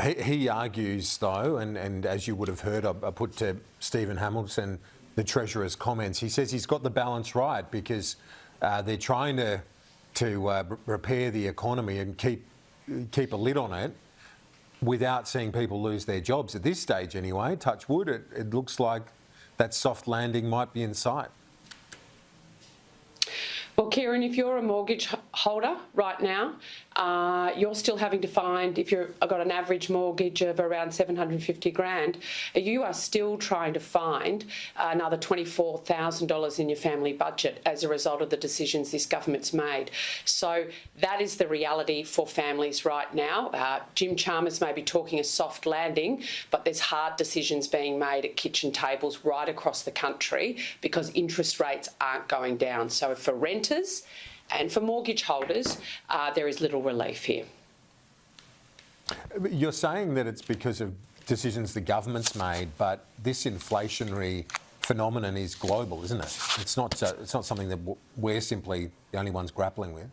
He argues, though, and as you would have heard, I put to Stephen Hamilton the Treasurer's comments. He says he's got the balance right because they're trying to repair the economy and keep a lid on it without seeing people lose their jobs. At this stage, anyway, touch wood, it looks like that soft landing might be in sight. Well, Kieran, if you're a mortgage holder right now, you're still having to find, if you've got an average mortgage of around 750 grand, you are still trying to find another $24,000 in your family budget as a result of the decisions this government's made. So that is the reality for families right now. Jim Chalmers may be talking a soft landing, but there's hard decisions being made at kitchen tables right across the country because interest rates aren't going down. So for renters and for mortgage holders, there is little relief here. You're saying that it's because of decisions the government's made, but this inflationary phenomenon is global, isn't it? It's not something that we're simply the only ones grappling with.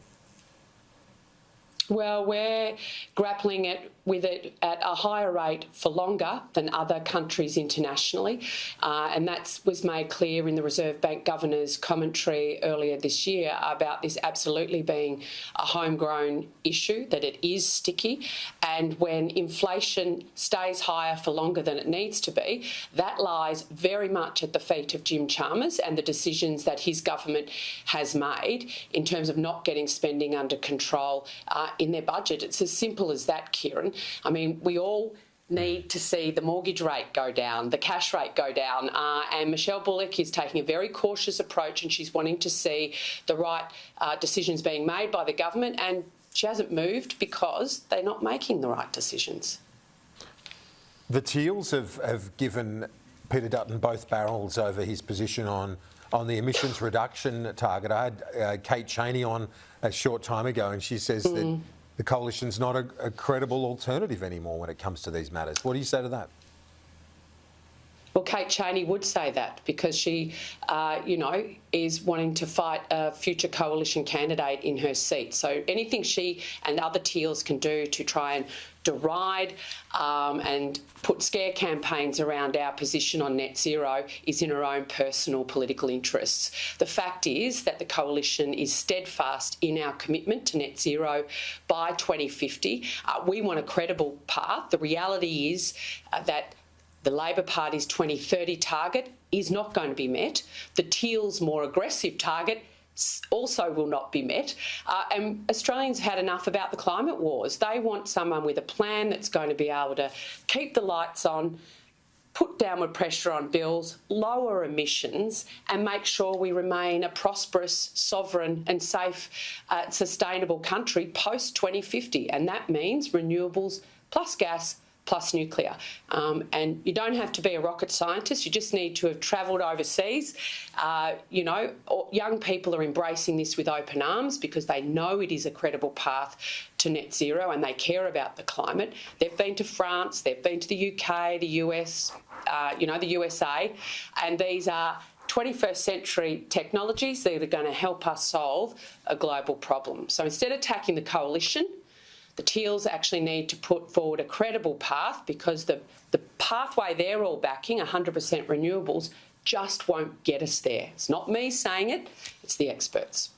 Well, we're grappling with it at a higher rate for longer than other countries internationally, and that was made clear in the Reserve Bank Governor's commentary earlier this year about this absolutely being a homegrown issue, that it is sticky, and when inflation stays higher for longer than it needs to be, that lies very much at the feet of Jim Chalmers and the decisions that his government has made in terms of not getting spending under control in their budget. It's as simple as that, Kieran. I mean, we all need to see the mortgage rate go down, the cash rate go down, and Michelle Bullock is taking a very cautious approach and she's wanting to see the right decisions being made by the government, and she hasn't moved because they're not making the right decisions. The Teals have given Peter Dutton both barrels over his position on the emissions reduction target. I had Kate Chaney on a short time ago, and she says that the coalition's not a credible alternative anymore when it comes to these matters. What do you say to that? Well, Kate Chaney would say that because she, is wanting to fight a future coalition candidate in her seat. So anything she and other Teals can do to try and deride and put scare campaigns around our position on net zero is in her own personal political interests. The fact is that the coalition is steadfast in our commitment to net zero by 2050. We want a credible path. The reality is that the Labor Party's 2030 target is not going to be met. The Teals' more aggressive target also will not be met. And Australians had enough about the climate wars. They want someone with a plan that's going to be able to keep the lights on, put downward pressure on bills, lower emissions, and make sure we remain a prosperous, sovereign and safe, sustainable country post-2050. And that means renewables plus gas plus nuclear. And you don't have to be a rocket scientist, you just need to have travelled overseas. Young people are embracing this with open arms because they know it is a credible path to net zero and they care about the climate. They've been to France, they've been to the UK, the US, the USA, and these are 21st century technologies that are going to help us solve a global problem. So instead of attacking the coalition, the Teals actually need to put forward a credible path because the pathway they're all backing, 100% renewables, just won't get us there. It's not me saying it, it's the experts.